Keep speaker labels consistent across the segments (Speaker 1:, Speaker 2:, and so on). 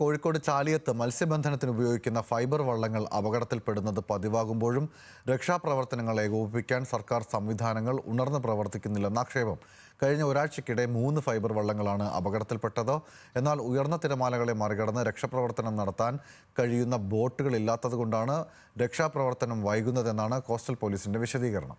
Speaker 1: കോഴിക്കോട് ചാലിയത്ത് മത്സ്യബന്ധനത്തിന് ഉപയോഗിക്കുന്ന ഫൈബർ വള്ളങ്ങൾ അപകടത്തിൽപ്പെടുന്നത് പതിവാകുമ്പോഴും രക്ഷാപ്രവർത്തനങ്ങൾ ഏകോപിപ്പിക്കാൻ സർക്കാർ സംവിധാനങ്ങൾ ഉണർന്ന് പ്രവർത്തിക്കുന്നില്ലെന്ന ആക്ഷേപം. കഴിഞ്ഞ ഒരാഴ്ചയ്ക്കിടെ 3 ഫൈബർ വള്ളങ്ങളാണ് അപകടത്തിൽപ്പെട്ടത്. എന്നാൽ ഉയർന്ന തിരമാലകളെ മറികടന്ന് രക്ഷാപ്രവർത്തനം നടത്താൻ കഴിയുന്ന ബോട്ടുകളില്ലാത്തതുകൊണ്ടാണ് രക്ഷാപ്രവർത്തനം വൈകുന്നതെന്നാണ് കോസ്റ്റൽ പോലീസിന്റെ വിശദീകരണം.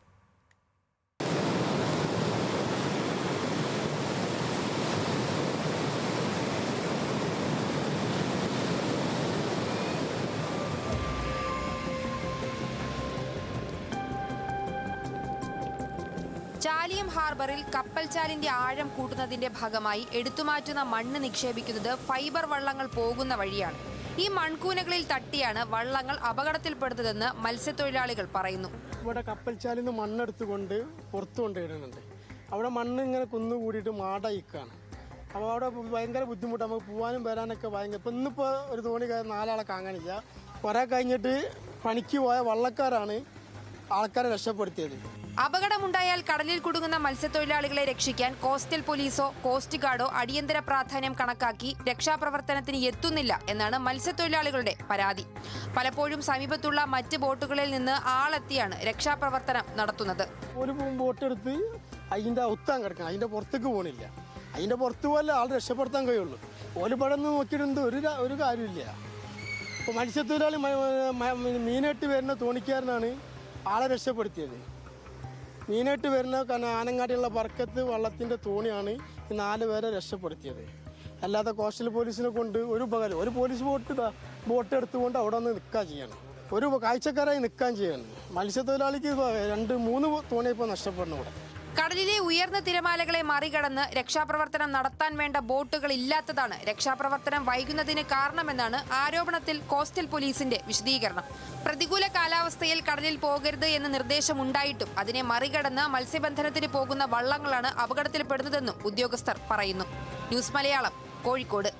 Speaker 2: ചാലിയം ഹാർബറിൽ കപ്പൽചാലിന്റെ ആഴം കൂട്ടുന്നതിന്റെ ഭാഗമായി എടുത്തുമാറ്റുന്ന മണ്ണ് നിക്ഷേപിക്കുന്നത് ഫൈബർ വള്ളങ്ങൾ പോകുന്ന വഴിയാണ്. ഈ മൺകൂനകളിൽ തട്ടിയാണ് വള്ളങ്ങൾ അപകടത്തിൽപ്പെടുന്നതെന്ന് മത്സ്യത്തൊഴിലാളികൾ പറയുന്നു.
Speaker 3: ഇവിടെ കപ്പൽചാലിൽ നിന്ന് മണ്ണെടുത്തുകൊണ്ട് പുറത്തു കൊണ്ടിടുന്നുണ്ട്. അവിടെ മണ്ണ് ഇങ്ങനെ കുന്നുകൂടിയിട്ട് മാടയിക്കാണ്. അപ്പോൾ അവിടെ ഭയങ്കര ബുദ്ധിമുട്ട്. നമുക്ക് പോകാനും വരാനൊക്കെ ഭയങ്കര. ഇപ്പം ഇന്നിപ്പോൾ ഒരു തോണി 4 ആളെ കാണാനില്ല. കുറേ കഴിഞ്ഞിട്ട് പണിക്ക് പോയ വള്ളക്കാരാണ് ആൾക്കാരെ രക്ഷപ്പെടുത്തിയത്.
Speaker 2: അപകടമുണ്ടായാൽ കടലിൽ കുടുങ്ങുന്ന മത്സ്യത്തൊഴിലാളികളെ രക്ഷിക്കാൻ കോസ്റ്റൽ പോലീസോ കോസ്റ്റ് ഗാർഡോ അടിയന്തര പ്രാധാന്യം കണക്കാക്കി രക്ഷാപ്രവർത്തനത്തിന് എത്തുന്നില്ല എന്നാണ് മത്സ്യത്തൊഴിലാളികളുടെ പരാതി. പലപ്പോഴും സമീപത്തുള്ള മറ്റ് ബോട്ടുകളിൽ നിന്ന് ആളെത്തിയാണ് രക്ഷാപ്രവർത്തനം നടത്തുന്നത്.
Speaker 3: ഒരു ബോട്ടെടുത്ത് അതിൻ്റെ ഒത്താൻ കിടക്കണം, അതിൻ്റെ പുറത്തേക്ക് പോകണില്ല. അതിൻ്റെ പുറത്ത് പോലെ ആൾ രക്ഷപ്പെടുത്താൻ കഴിയുള്ളൂ. ഒരു പടന്ന് നോക്കിയിട്ടുണ്ട് ഒരു കാര്യമില്ല. ഇപ്പോൾ മത്സ്യത്തൊഴിലാളി മീനായിട്ട് വരുന്ന തോണിക്കാരനാണ് ആളെ രക്ഷപ്പെടുത്തിയത്. മീനായിട്ട് വരുന്ന ആനങ്ങാടിയുള്ള ബർക്കത്ത് വള്ളത്തിൻ്റെ തോണിയാണ് ഈ 4 പേരെ രക്ഷപ്പെടുത്തിയത്. അല്ലാതെ കോസ്റ്റൽ പോലീസിനെ കൊണ്ട് ഒരു ഉപകാരം. ഒരു പോലീസ് ബോട്ട് എടുത്തുകൊണ്ട് അവിടെ നിന്ന് നിൽക്കാൻ ചെയ്യണം. ഒരു കാഴ്ചക്കാരായി നിൽക്കാൻ ചെയ്യണം. മത്സ്യത്തൊഴിലാളിക്ക് 2-3 തോണി ഇപ്പോൾ നഷ്ടപ്പെടണം. ഇവിടെ
Speaker 2: കടലിലെ ഉയർന്ന തിരമാലകളെ മറികടന്ന് രക്ഷാപ്രവർത്തനം നടത്താൻ വേണ്ട ബോട്ടുകൾ ഇല്ലാത്തതാണ് രക്ഷാപ്രവർത്തനം വൈകുന്നതിന് കാരണമെന്നാണ് ആരോപണത്തിൽ കോസ്റ്റൽ പോലീസിന്റെ വിശദീകരണം. പ്രതികൂല കാലാവസ്ഥയിൽ കടലിൽ പോകരുത് എന്ന നിർദ്ദേശമുണ്ടായിട്ടും അതിനെ മറികടന്ന് മത്സ്യബന്ധനത്തിന് പോകുന്ന വള്ളങ്ങളാണ് അപകടത്തിൽപ്പെടുന്നതെന്നും ഉദ്യോഗസ്ഥർ പറയുന്നു. ന്യൂസ് മലയാളം, കോഴിക്കോട്.